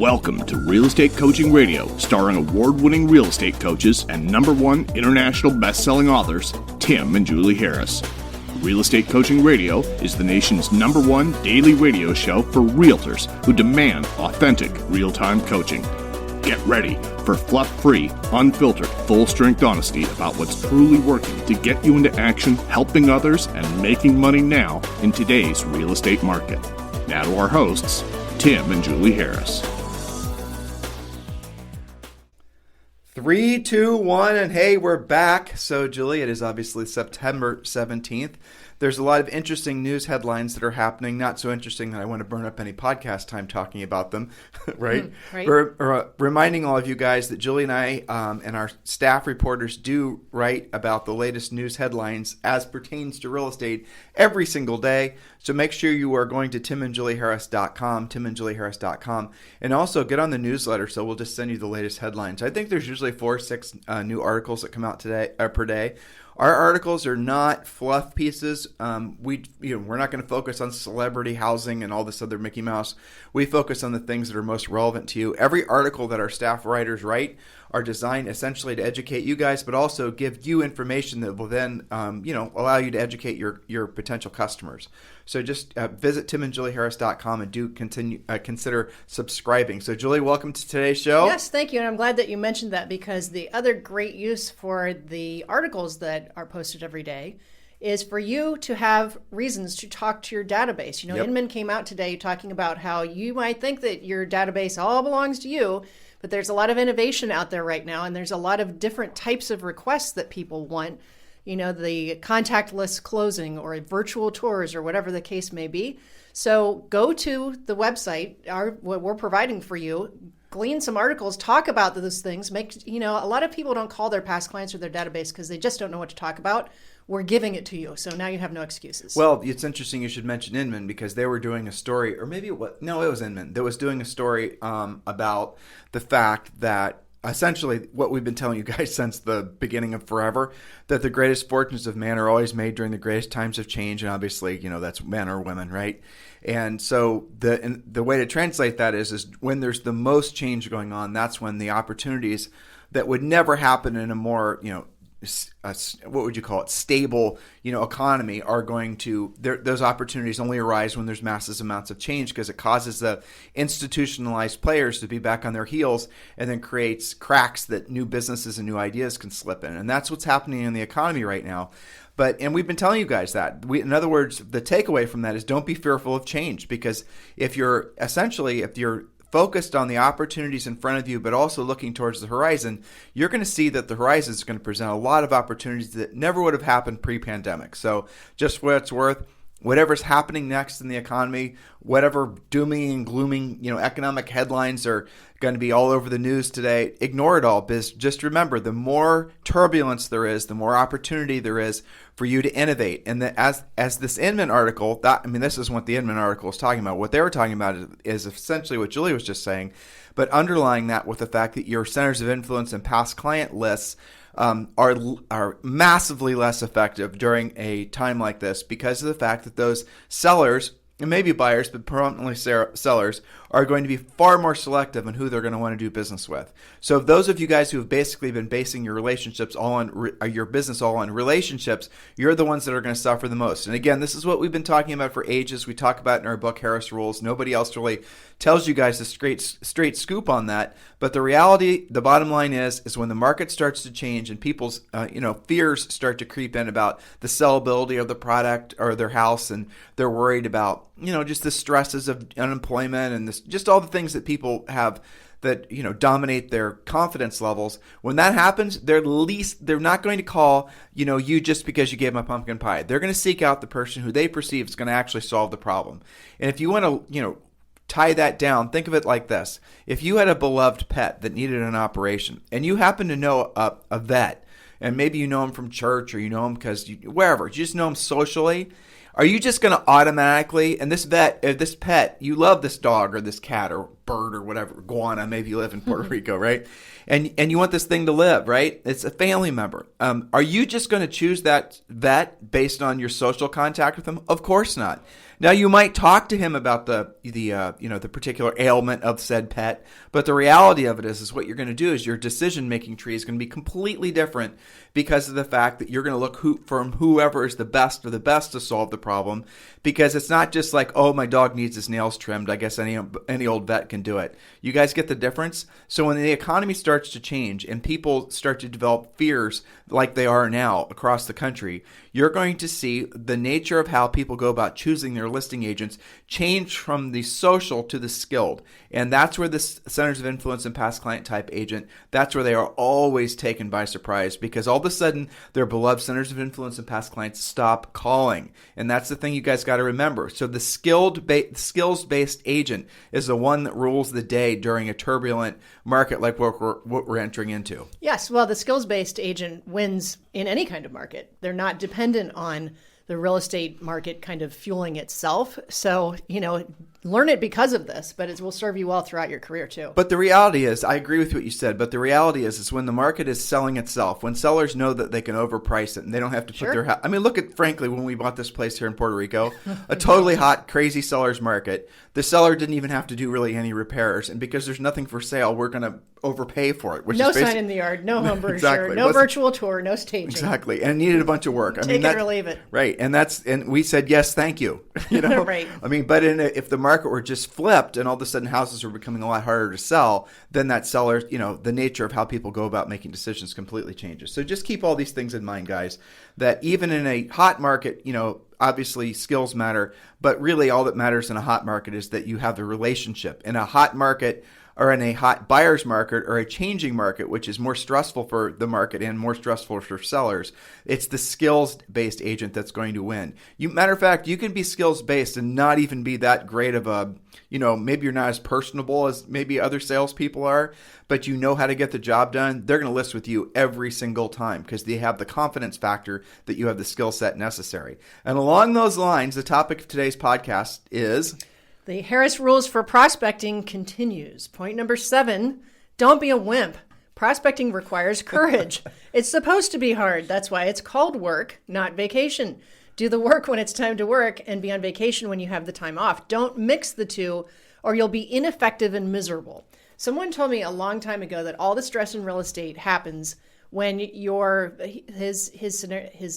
Welcome to Real Estate Coaching Radio, starring award-winning real estate coaches and #1 international best-selling authors, Tim and Julie Harris. Real Estate Coaching Radio is the nation's #1 daily radio show for realtors who demand authentic, real-time coaching. Get ready for fluff-free, unfiltered, full-strength honesty about what's truly working to get you into action, helping others, and making money now in today's real estate market. Now to our hosts, Tim and Julie Harris. 3, 2, 1, and hey, we're back. So, Julie, it is obviously September 17th. There's a lot of interesting news headlines that are happening. Not so interesting that I want to burn up any podcast time talking about them, right? Right. We're reminding all of you guys that Julie and I and our staff reporters do write about the latest news headlines as pertains to real estate every single day. So make sure you are going to timandjulieharris.com, timandjulieharris.com, and also get on the newsletter so we'll just send you the latest headlines. I think there's usually 4 or 6 new articles that come out today per day. Our articles are not fluff pieces. We're not going to focus on celebrity housing and all this other Mickey Mouse. We focus on the things that are most relevant to you. Every article that our staff writers write are designed essentially to educate you guys, but also give you information that will then, allow you to educate your potential customers. So just visit timandjulieharris.com and do consider subscribing. So Julie, welcome to today's show. Yes, thank you. And I'm glad that you mentioned that, because the other great use for the articles that are posted every day is for you to have reasons to talk to your database. You know, Yep. Inman came out today talking about how you might think that your database all belongs to you, but there's a lot of innovation out there right now, and there's a lot of different types of requests that people want. You know, the contactless closing or virtual tours or whatever the case may be. So go to the website, what we're providing for you, glean some articles, talk about those things. A lot of people don't call their past clients or their database because they just don't know what to talk about. We're giving it to you, so now you have no excuses. Well, it's interesting you should mention Inman, because they were doing a story, or maybe it was Inman that was doing a story about the fact that essentially what we've been telling you guys since the beginning of forever, that the greatest fortunes of man are always made during the greatest times of change, and obviously, that's men or women, right? And so the way to translate that is when there's the most change going on, that's when the opportunities that would never happen in a more, what would you call it, stable, economy are going to, those opportunities only arise when there's massive amounts of change, because it causes the institutionalized players to be back on their heels, and then creates cracks that new businesses and new ideas can slip in. And that's what's happening in the economy right now. And we've been telling you guys that. In other words, the takeaway from that is don't be fearful of change, because if you're focused on the opportunities in front of you, but also looking towards the horizon, you're going to see that the horizon is going to present a lot of opportunities that never would have happened pre-pandemic. So just for what it's worth, whatever's happening next in the economy, whatever dooming and glooming, economic headlines are going to be all over the news today, ignore it all, because just remember, the more turbulence there is, the more opportunity there is for you to innovate. And that as this Inman article, this is what the Inman article is talking about. What they were talking about is essentially what Julie was just saying, but underlying that with the fact that your centers of influence and past client lists are massively less effective during a time like this, because of the fact that those sellers, and maybe buyers, but predominantly sellers, are going to be far more selective in who they're going to want to do business with. So those of you guys who have basically been basing your relationships all on your business all on relationships, you're the ones that are going to suffer the most. And again, this is what we've been talking about for ages. We talk about in our book, Harris Rules. Nobody else really tells you guys the straight scoop on that. But the reality, the bottom line is when the market starts to change and people's fears start to creep in about the sellability of the product or their house, and they're worried about just the stresses of unemployment and just all the things that people have that dominate their confidence levels. When that happens, they're not going to call you just because you gave them a pumpkin pie. They're going to seek out the person who they perceive is going to actually solve the problem. And if you want to tie that down, think of it like this: if you had a beloved pet that needed an operation, and you happen to know a vet, and maybe you know him from church, or you know him because wherever, you just know him socially, are you just going to automatically, and this pet, you love this dog or this cat or bird or whatever, iguana, maybe you live in Puerto Rico, right? And you want this thing to live, right? It's a family member. Are you just going to choose that vet based on your social contact with them? Of course not. Now, you might talk to him about the particular ailment of said pet, but the reality of it is what you're going to do is your decision-making tree is going to be completely different because of the fact that you're going to look from whoever is the best of the best to solve the problem, because it's not just like, oh, my dog needs his nails trimmed, I guess any old vet can do it. You guys get the difference? So when the economy starts to change and people start to develop fears like they are now across the country, you're going to see the nature of how people go about choosing their listing agents change from the social to the skilled. And that's where the centers of influence and past client type agent, that's where they are always taken by surprise, because all of a sudden their beloved centers of influence and past clients stop calling. And that's the thing you guys got to remember. So the skills-based agent is the one that rules the day during a turbulent market like what we're entering into. Yes, well, the skills-based agent wins in any kind of market. They're not dependent on the real estate market kind of fueling itself. So, learn it because of this, but it will serve you well throughout your career too. But the reality is, I agree with what you said, but the reality is when the market is selling itself, when sellers know that they can overprice it and they don't have to put their house. I mean, look at, frankly, when we bought this place here in Puerto Rico, a totally hot, crazy seller's market. The seller didn't even have to do really any repairs. And because there's nothing for sale, we're going to overpay for it. No sign in the yard, no home brochure, exactly. No virtual tour, no staging. Exactly. And it needed a bunch of work. Take it or leave it. Right. And we said, yes, thank you. Right. I mean, but if the market were just flipped and all of a sudden houses were becoming a lot harder to sell, then that seller, the nature of how people go about making decisions completely changes. So just keep all these things in mind, guys, that even in a hot market, obviously skills matter, but really all that matters in a hot market is that you have the relationship. In a hot market, or in a hot buyer's market, or a changing market, which is more stressful for the market and more stressful for sellers, it's the skills-based agent that's going to win. Matter of fact, you can be skills-based and not even be that great of a, maybe you're not as personable as maybe other salespeople are, but you know how to get the job done. They're going to list with you every single time because they have the confidence factor that you have the skill set necessary. And along those lines, the topic of today's podcast is... The Harris Rules for Prospecting continues. Point number 7, don't be a wimp. Prospecting requires courage. It's supposed to be hard. That's why it's called work, not vacation. Do the work when it's time to work and be on vacation when you have the time off. Don't mix the two or you'll be ineffective and miserable. Someone told me a long time ago that all the stress in real estate happens when his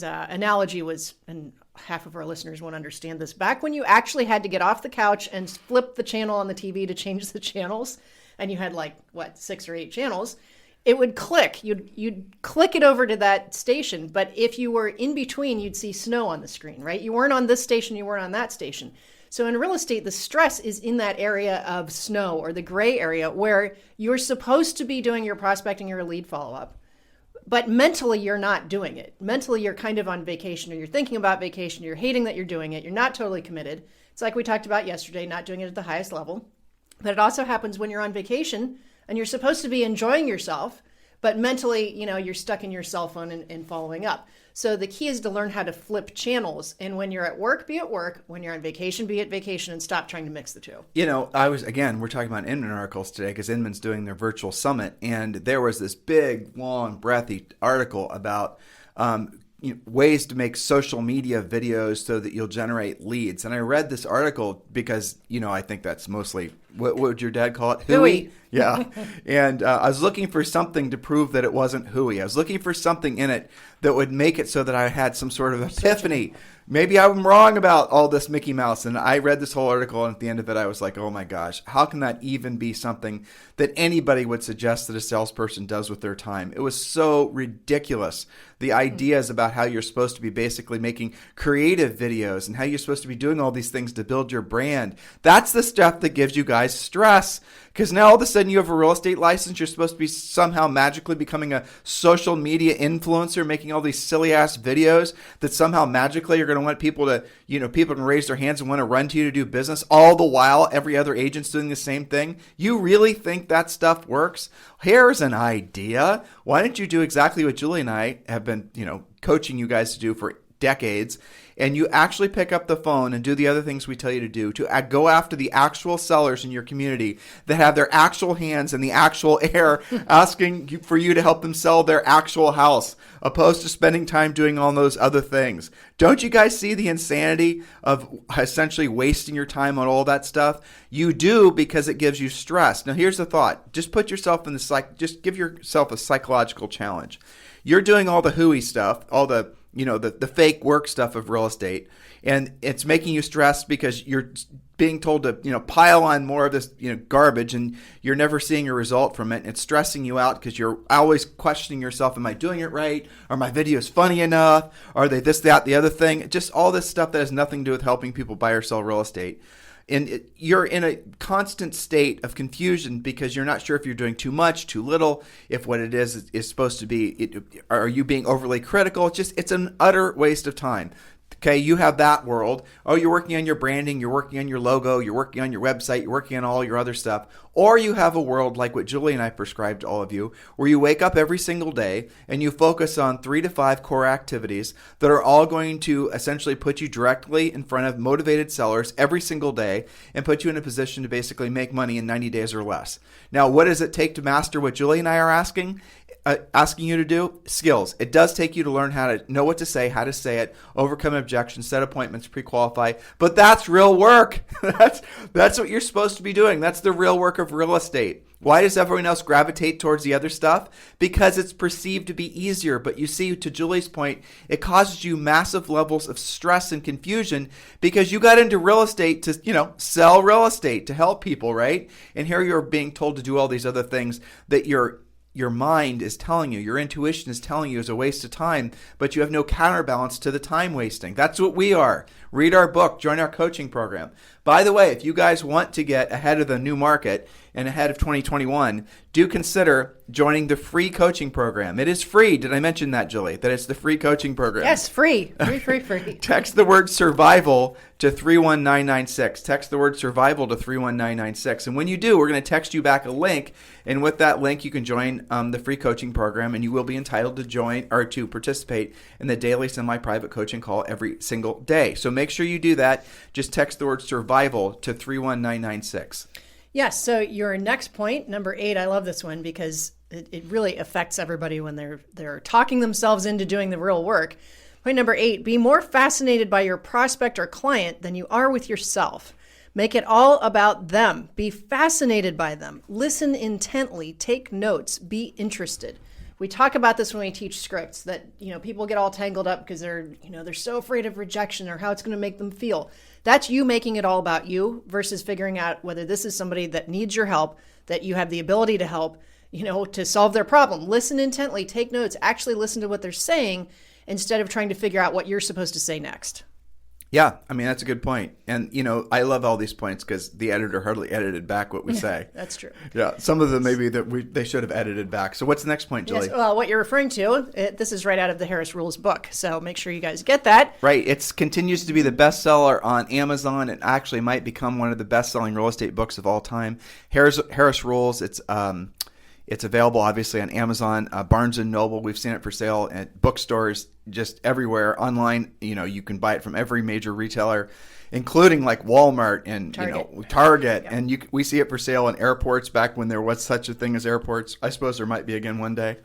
analogy was, and half of our listeners won't understand this, back when you actually had to get off the couch and flip the channel on the TV to change the channels, and you had 6 or 8 channels, it would click. You'd click it over to that station, but if you were in between, you'd see snow on the screen, right? You weren't on this station, you weren't on that station. So in real estate, the stress is in that area of snow or the gray area where you're supposed to be doing your prospecting or lead follow-up. But mentally, you're not doing it. Mentally, you're kind of on vacation, or you're thinking about vacation. You're hating that you're doing it. You're not totally committed. It's like we talked about yesterday, not doing it at the highest level. But it also happens when you're on vacation and you're supposed to be enjoying yourself, but mentally, you're stuck in your cell phone and following up. So the key is to learn how to flip channels. And when you're at work, be at work. When you're on vacation, be at vacation, and stop trying to mix the two. We're talking about Inman articles today because Inman's doing their virtual summit. And there was this big, long, breathy article about ways to make social media videos so that you'll generate leads. And I read this article because, I think that's mostly, what would your dad call it? Hooey. Yeah. And I was looking for something to prove that it wasn't hooey. I was looking for something in it that would make it so that I had some sort of epiphany. Maybe I'm wrong about all this Mickey Mouse. And I read this whole article, and at the end of it, I was like, oh my gosh, how can that even be something that anybody would suggest that a salesperson does with their time? It was so ridiculous. The ideas about how you're supposed to be basically making creative videos and how you're supposed to be doing all these things to build your brand. That's the stuff that gives you guys stress. Because now all of a sudden you have a real estate license, you're supposed to be somehow magically becoming a social media influencer, making all these silly ass videos that somehow magically you're going to want people to, people can raise their hands and want to run to you to do business. All the while, every other agent's doing the same thing. You really think that stuff works? Here's an idea. Why don't you do exactly what Julie and I have been, coaching you guys to do for decades, and you actually pick up the phone and do the other things we tell you to do, to go after the actual sellers in your community that have their actual hands in the actual air asking for you to help them sell their actual house, opposed to spending time doing all those other things. Don't you guys see the insanity of essentially wasting your time on all that stuff? You do, because it gives you stress. Now, here's the thought. Just put yourself in just give yourself a psychological challenge. You're doing all the hooey stuff, all the the fake work stuff of real estate, and it's making you stressed because you're being told to pile on more of this garbage, and you're never seeing a result from it. And it's stressing you out because you're always questioning yourself: am I doing it right? Are my videos funny enough? Are they this, that, the other thing? Just all this stuff that has nothing to do with helping people buy or sell real estate. And you're in a constant state of confusion because you're not sure if you're doing too much, too little, if what it is supposed to be. Are you being overly critical? It's an utter waste of time. Okay, you have that world. Oh, you're working on your branding, you're working on your logo, you're working on your website, you're working on all your other stuff. Or you have a world like what Julie and I prescribe to all of you, where you wake up every single day and you focus on 3 to 5 core activities that are all going to essentially put you directly in front of motivated sellers every single day and put you in a position to basically make money in 90 days or less. Now, what does it take to master what Julie and I are asking you to do? Skills. It does take you to learn how to know what to say, how to say it, overcome objections, set appointments, pre-qualify. But that's real work. That's what you're supposed to be doing. That's the real work of real estate. Why does everyone else gravitate towards the other stuff? Because it's perceived to be easier. But you see, to Julie's point, it causes you massive levels of stress and confusion because you got into real estate to, sell real estate, to help people, right? And here you're being told to do all these other things that your mind is telling you, your intuition is telling you is a waste of time, but you have no counterbalance to the time wasting. That's what we are. Read our book, join our coaching program. By the way, if you guys want to get ahead of the new market and ahead of 2021, do consider joining the free coaching program. It is free. Did I mention that, Julie? That it's the free coaching program? Yes, free. Free. Text the word survival to 31996. Text the word survival to 31996. And when you do, we're going to text you back a link. And with that link, you can join the free coaching program, and you will be entitled to join or to participate in the daily semi-private coaching call every single day. So make sure you do that. Just text the word survival to 31996. Yes. So your next point, number 8, I love this one because it really affects everybody when they're talking themselves into doing the real work. Point number 8, be more fascinated by your prospect or client than you are with yourself. Make it all about them. Be fascinated by them. Listen intently. Take notes. Be interested. We talk about this when we teach scripts that, people get all tangled up because they're so afraid of rejection or how it's going to make them feel. That's you making it all about you versus figuring out whether this is somebody that needs your help, that you have the ability to help, to solve their problem. Listen intently, take notes, actually listen to what they're saying instead of trying to figure out what you're supposed to say next. Yeah, that's a good point. And, I love all these points because the editor hardly edited back what we say. That's true. Yeah, some of them maybe they should have edited back. So what's the next point, Julie? Yes, well, what you're referring to, this is right out of the Harris Rules book. So make sure you guys get that. Right. It continues to be the bestseller on Amazon. It actually might become one of the best-selling real estate books of all time. Harris Rules, it's available, obviously, on Amazon, Barnes & Noble. We've seen it for sale at bookstores, just everywhere. Online, you can buy it from every major retailer, including like Walmart and Target. Yeah. And we see it for sale in airports back when there was such a thing as airports. I suppose there might be again one day.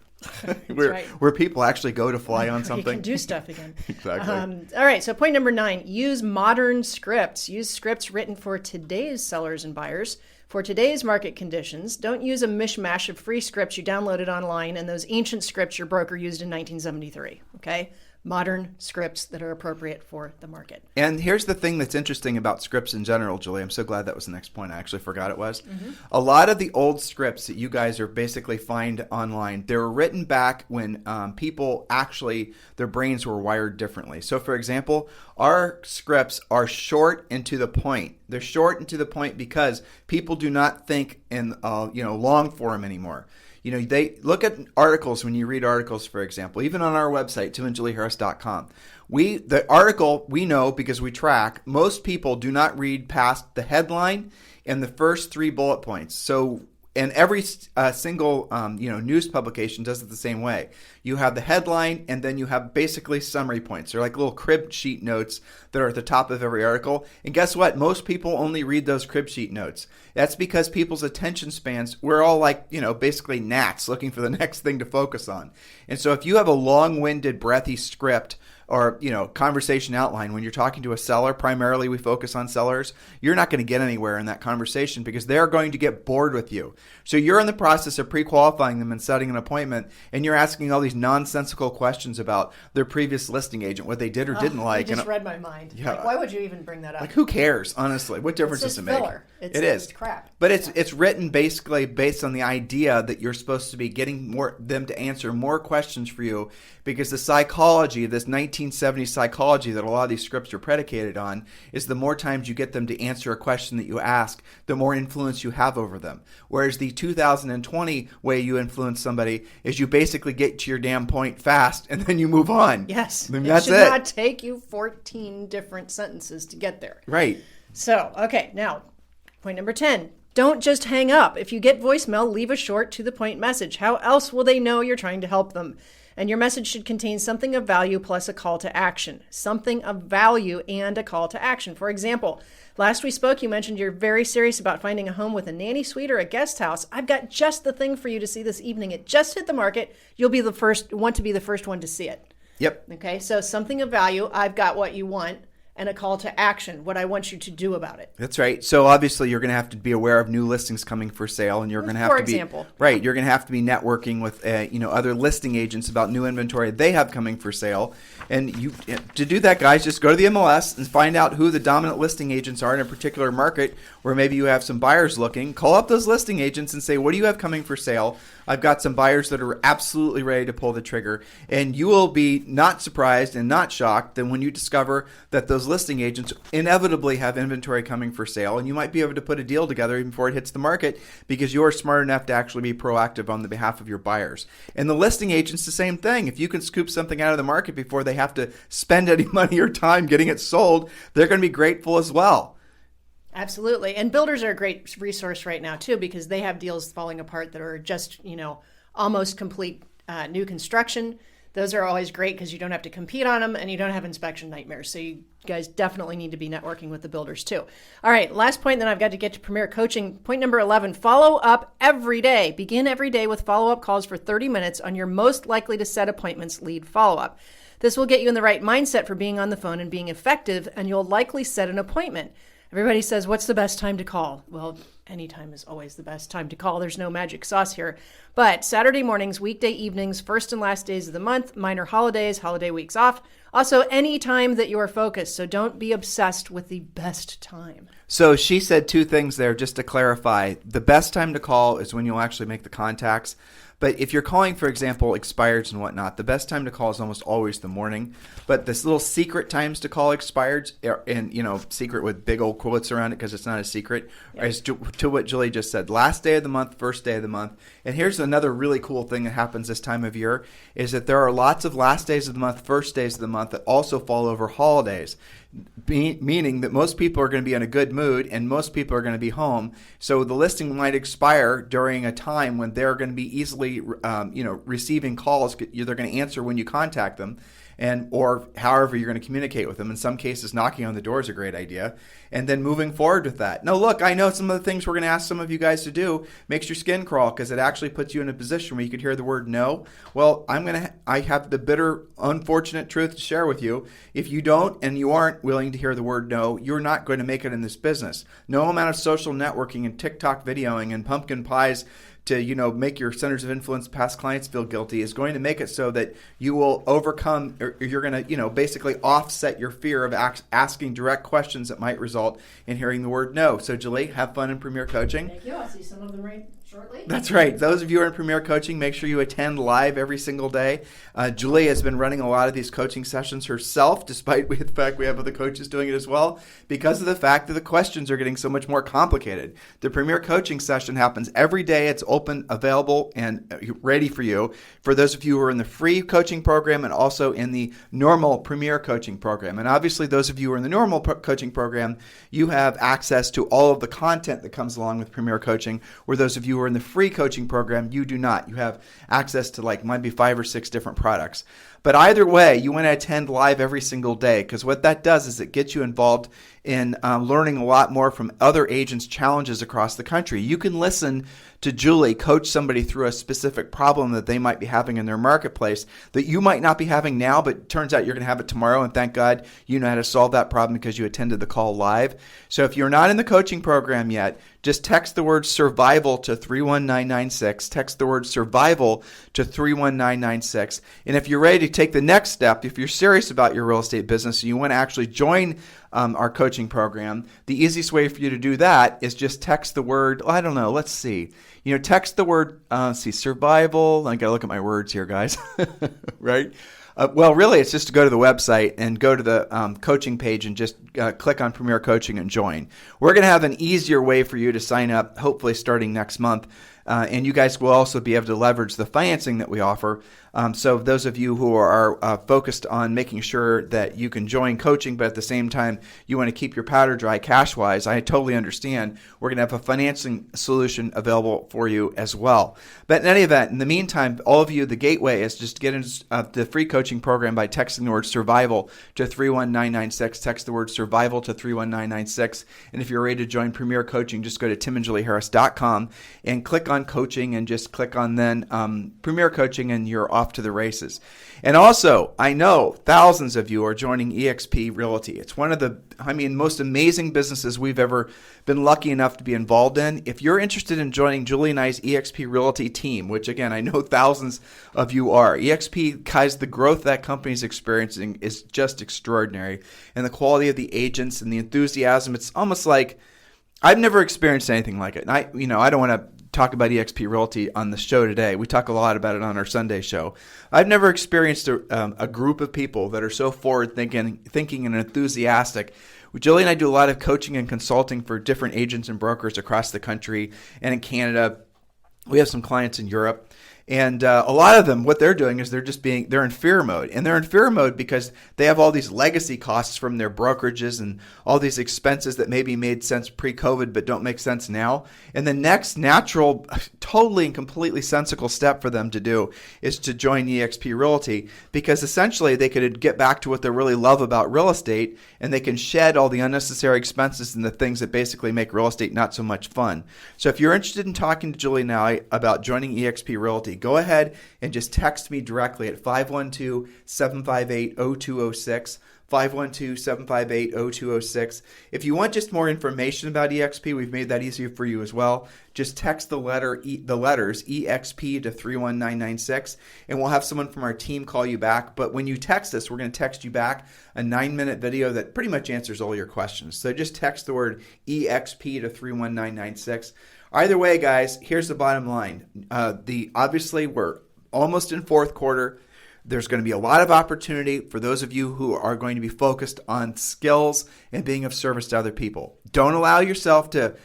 where people actually go to fly on something. You can do stuff again. Exactly. All right, so point number 9, use modern scripts. Use scripts written for today's sellers and buyers. For today's market conditions, don't use a mishmash of free scripts you downloaded online and those ancient scripts your broker used in 1973, okay? Modern scripts that are appropriate for the market. And here's the thing that's interesting about scripts in general, Julie. I'm so glad that was the next point. I actually forgot it was. Mm-hmm. A lot of the old scripts that you guys are basically find online, they were written back when people actually, their brains were wired differently. So, for example, our scripts are short and to the point. They're short and to the point because people do not think in long form anymore. They look at articles when you read articles, for example, even on our website, timandjulieharris.com. The article, we know because we track, most people do not read past the headline and the first 3 bullet points. So And every single news publication does it the same way. You have the headline, and then you have basically summary points. They're like little crib sheet notes that are at the top of every article. And guess what? Most people only read those crib sheet notes. That's because people's attention spans, we're all like, basically gnats looking for the next thing to focus on. And so if you have a long-winded, breathy script or, conversation outline, when you're talking to a seller, primarily we focus on sellers, you're not going to get anywhere in that conversation because they're going to get bored with you. So you're in the process of pre-qualifying them and setting an appointment, and you're asking all these nonsensical questions about their previous listing agent, what they did or didn't like. You just read my mind. Yeah. Like, why would you even bring that up? Like, who cares, honestly? What difference does it make? Filler. It is. It's crap. But it's written basically based on the idea that you're supposed to be getting them to answer more questions for you, because the psychology, this 1970s psychology that a lot of these scripts are predicated on, is the more times you get them to answer a question that you ask, the more influence you have over them. Whereas the 2020 way you influence somebody is you basically get to your damn point fast and then you move on. Yes. That's it should not take you 14 different sentences to get there. Right. So, okay, now, point number 10. Don't just hang up. If you get voicemail, leave a short, to-the-point message. How else will they know you're trying to help them? And your message should contain something of value plus a call to action. Something of value and a call to action. For example, last we spoke, you mentioned you're very serious about finding a home with a nanny suite or a guest house. I've got just the thing for you to see this evening. It just hit the market. You'll be the first one to see it. Yep. Okay, so something of value. I've got what you want. And a call to action, what I want you to do about it. That's right. So obviously you're going to have to be aware of new listings coming for sale, and you're going to have to be, right, you're going to have to be networking with other listing agents about new inventory they have coming for sale. And to do that, guys, just go to the MLS and find out who the dominant listing agents are in a particular market where maybe you have some buyers looking. Call up those listing agents and say, what do you have coming for sale? I've got some buyers that are absolutely ready to pull the trigger. And you will be not surprised and not shocked that when you discover that those listing agents inevitably have inventory coming for sale, and you might be able to put a deal together even before it hits the market because you're smart enough to actually be proactive on the behalf of your buyers. And the listing agent's the same thing. If you can scoop something out of the market before they have to spend any money or time getting it sold, they're going to be grateful as well. Absolutely. And builders are a great resource right now, too, because they have deals falling apart that are just, almost complete new construction. Those are always great because you don't have to compete on them and you don't have inspection nightmares. So you guys definitely need to be networking with the builders, too. All right, last point, then I've got to get to Premier Coaching. Point number 11, follow up every day. Begin every day with follow-up calls for 30 minutes on your most likely to set appointments lead follow-up. This will get you in the right mindset for being on the phone and being effective, and you'll likely set an appointment. Everybody says, what's the best time to call? Well, any time is always the best time to call. There's no magic sauce here. But Saturday mornings, weekday evenings, first and last days of the month, minor holidays, holiday weeks off. Also, any time that you are focused. So don't be obsessed with the best time. So she said two things there, just to clarify. The best time to call is when you'll actually make the contacts. But if you're calling, for example, expireds and whatnot, the best time to call is almost always the morning. But this little secret times to call expireds, and secret with big old quotes around it because it's not a secret, is to what Julie just said. Last day of the month, first day of the month. And here's another really cool thing that happens this time of year is that there are lots of last days of the month, first days of the month that also fall over holidays. Meaning that most people are going to be in a good mood and most people are going to be home. So the listing might expire during a time when they're going to be easily, receiving calls. They're going to answer when you contact them, or however you're going to communicate with them. In some cases, knocking on the door is a great idea. And then moving forward with that. Now, look, I know some of the things we're going to ask some of you guys to do makes your skin crawl because it actually puts you in a position where you could hear the word no. Well, I have the bitter, unfortunate truth to share with you. If you don't and you aren't willing to hear the word no, you're not going to make it in this business. No amount of social networking and TikTok videoing and pumpkin pies to make your centers of influence past clients feel guilty is going to make it so that you will overcome, or you're going to basically offset your fear of asking direct questions that might result in hearing the word no. So Julie, have fun in Premier Coaching. Thank you. I'll see some of them right shortly. That's right. Those of you who are in Premier Coaching, make sure you attend live every single day. Julie has been running a lot of these coaching sessions herself, despite the fact we have other coaches doing it as well, because of the fact that the questions are getting so much more complicated. The Premier Coaching session happens every day. It's open, available, and ready for you. For those of you who are in the free coaching program and also in the normal Premier Coaching program. And obviously, those of you who are in the normal coaching program, you have access to all of the content that comes along with Premier Coaching, where those of you who are are in the free coaching program, you do not. You have access to might be 5 or 6 different products. But either way, you want to attend live every single day, because what that does is it gets you involved in learning a lot more from other agents' challenges across the country. You can listen to Julie coach somebody through a specific problem that they might be having in their marketplace that you might not be having now, but it turns out you're going to have it tomorrow, and thank God you know how to solve that problem because you attended the call live. So if you're not in the coaching program yet, just text the word survival to 31996. Text the word survival to 31996. And if you're ready to take the next step, if you're serious about your real estate business and you want to actually join our coaching program, the easiest way for you to do that is just text the word, let's see. Text the word, survival. I got to look at my words here, guys, right? Really, it's just to go to the website and go to the coaching page and just click on Premier Coaching and join. We're going to have an easier way for you to sign up, hopefully starting next month. And you guys will also be able to leverage the financing that we offer. So those of you who are focused on making sure that you can join coaching, but at the same time you want to keep your powder dry cash-wise, I totally understand. We're going to have a financing solution available for you as well. But in any event, in the meantime, all of you, the gateway is just to get into the free coaching program by texting the word survival to 31996. Text the word survival to 31996. And if you're ready to join Premier Coaching, just go to timandjulieharris.com and click on coaching and just click on then Premier Coaching, and you're off to the races. And also, I know thousands of you are joining eXp Realty. It's one of the most amazing businesses we've ever been lucky enough to be involved in. If you're interested in joining Julie and I's eXp Realty team, which again, I know thousands of you are, eXp, guys, the growth that company's experiencing is just extraordinary. And the quality of the agents and the enthusiasm, it's almost like I've never experienced anything like it. And I don't want to talk about eXp Realty on the show today. We talk a lot about it on our Sunday show. I've never experienced a group of people that are so forward-thinking and enthusiastic. Julie and I do a lot of coaching and consulting for different agents and brokers across the country and in Canada. We have some clients in Europe. And a lot of them, what they're doing is they're in fear mode. And they're in fear mode because they have all these legacy costs from their brokerages and all these expenses that maybe made sense pre-COVID but don't make sense now. And the next natural, totally and completely sensible step for them to do is to join eXp Realty, because essentially they could get back to what they really love about real estate, and they can shed all the unnecessary expenses and the things that basically make real estate not so much fun. So if you're interested in talking to Julie now about joining eXp Realty, go ahead and just text me directly at 512-758-0206, 512-758-0206. If you want just more information about eXp, we've made that easier for you as well. Just text the letters EXP to 31996, and we'll have someone from our team call you back. But when you text us, we're going to text you back a 9-minute video that pretty much answers all your questions. So just text the word EXP to 31996. Either way, guys, here's the bottom line. Obviously, we're almost in fourth quarter. There's going to be a lot of opportunity for those of you who are going to be focused on skills and being of service to other people. Don't allow yourself to,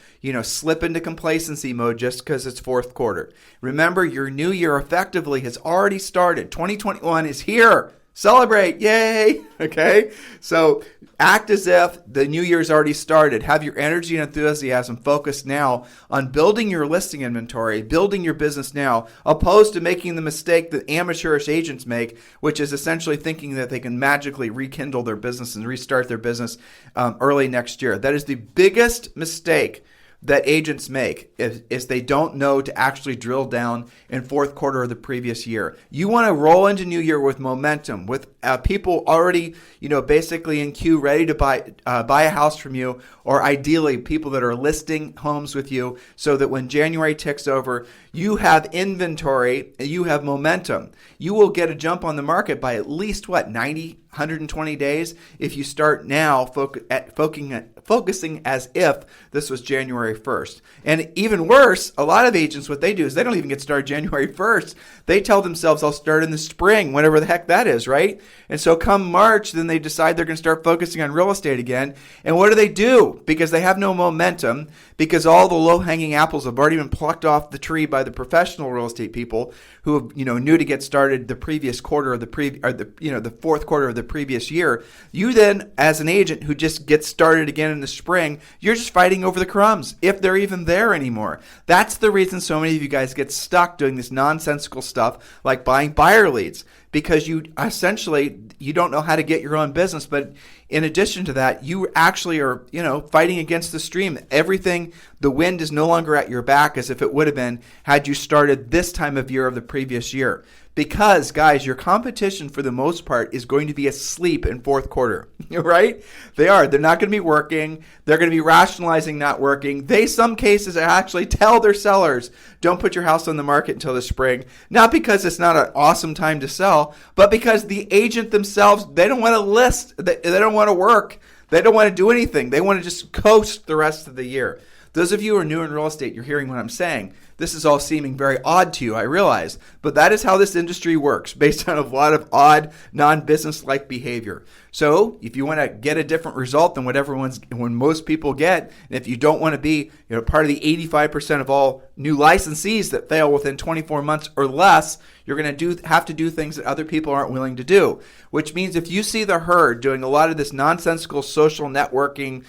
slip into complacency mode just because it's fourth quarter. Remember, your new year effectively has already started. 2021 is here. Celebrate. Yay. Okay. So act as if the new year's already started. Have your energy and enthusiasm focused now on building your listing inventory, building your business now, opposed to making the mistake that amateurish agents make, which is essentially thinking that they can magically rekindle their business and restart their business early next year. That is the biggest mistake that agents make is they don't know to actually drill down in fourth quarter of the previous year. You want to roll into new year with momentum, with people already, basically in queue, ready to buy a house from you, or ideally people that are listing homes with you, so that when January ticks over, you have inventory, you have momentum. You will get a jump on the market by at least 120 days if you start now focusing as if this was January 1st. And even worse, a lot of agents, what they do is they don't even get started January 1st. They tell themselves, I'll start in the spring, whatever the heck that is, right? And so come March, then they decide they're going to start focusing on real estate again. And what do? Because they have no momentum, because all the low-hanging apples have already been plucked off the tree by the professional real estate people who knew to get started the previous quarter of the fourth quarter of the the previous year, you then, as an agent who just gets started again in the spring, you're just fighting over the crumbs, if they're even there anymore. That's the reason so many of you guys get stuck doing this nonsensical stuff like buying buyer leads, because you don't know how to get your own business. But in addition to that, you actually are, fighting against the stream. Everything, the wind is no longer at your back as if it would have been had you started this time of year of the previous year. Because, guys, your competition for the most part is going to be asleep in fourth quarter, right? They are. They're not going to be working. They're going to be rationalizing not working. They, some cases, actually tell their sellers, don't put your house on the market until the spring. Not because it's not an awesome time to sell, but because the agent themselves, they don't want to list. They don't want to work. They don't want to do anything. They want to just coast the rest of the year. Those of you who are new in real estate, you're hearing what I'm saying. This is all seeming very odd to you, I realize, but that is how this industry works, based on a lot of odd, non-business-like behavior. So if you want to get a different result than when most people get, and if you don't want to be part of the 85% of all new licensees that fail within 24 months or less, you're going to have to do things that other people aren't willing to do, which means if you see the herd doing a lot of this nonsensical social networking,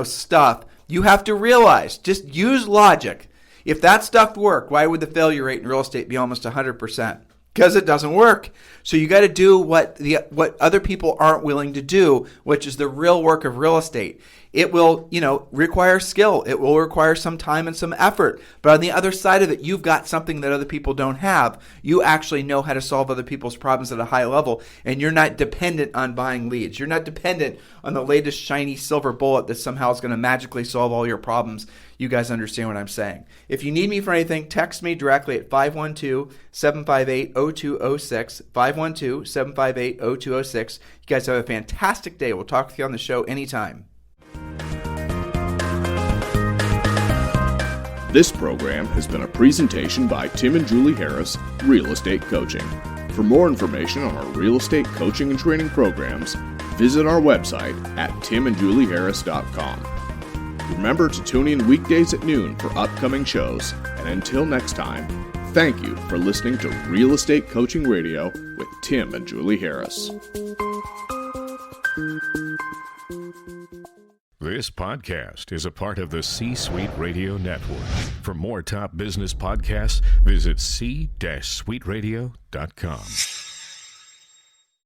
stuff, you have to realize, just use logic. If that stuff worked, why would the failure rate in real estate be almost 100%? Because it doesn't work. So you got to do what other people aren't willing to do, which is the real work of real estate. It will, require skill. It will require some time and some effort. But on the other side of it, you've got something that other people don't have. You actually know how to solve other people's problems at a high level, and you're not dependent on buying leads. You're not dependent on the latest shiny silver bullet that somehow is going to magically solve all your problems. You guys understand what I'm saying. If you need me for anything, text me directly at 512-758-0206, 512-758-0206. You guys have a fantastic day. We'll talk with you on the show anytime. This program has been a presentation by Tim and Julie Harris, Real Estate Coaching. For more information on our real estate coaching and training programs, visit our website at timandjulieharris.com. Remember to tune in weekdays at noon for upcoming shows, and until next time, thank you for listening to Real Estate Coaching Radio with Tim and Julie Harris. This podcast is a part of the C-Suite Radio Network. For more top business podcasts, visit c-suiteradio.com.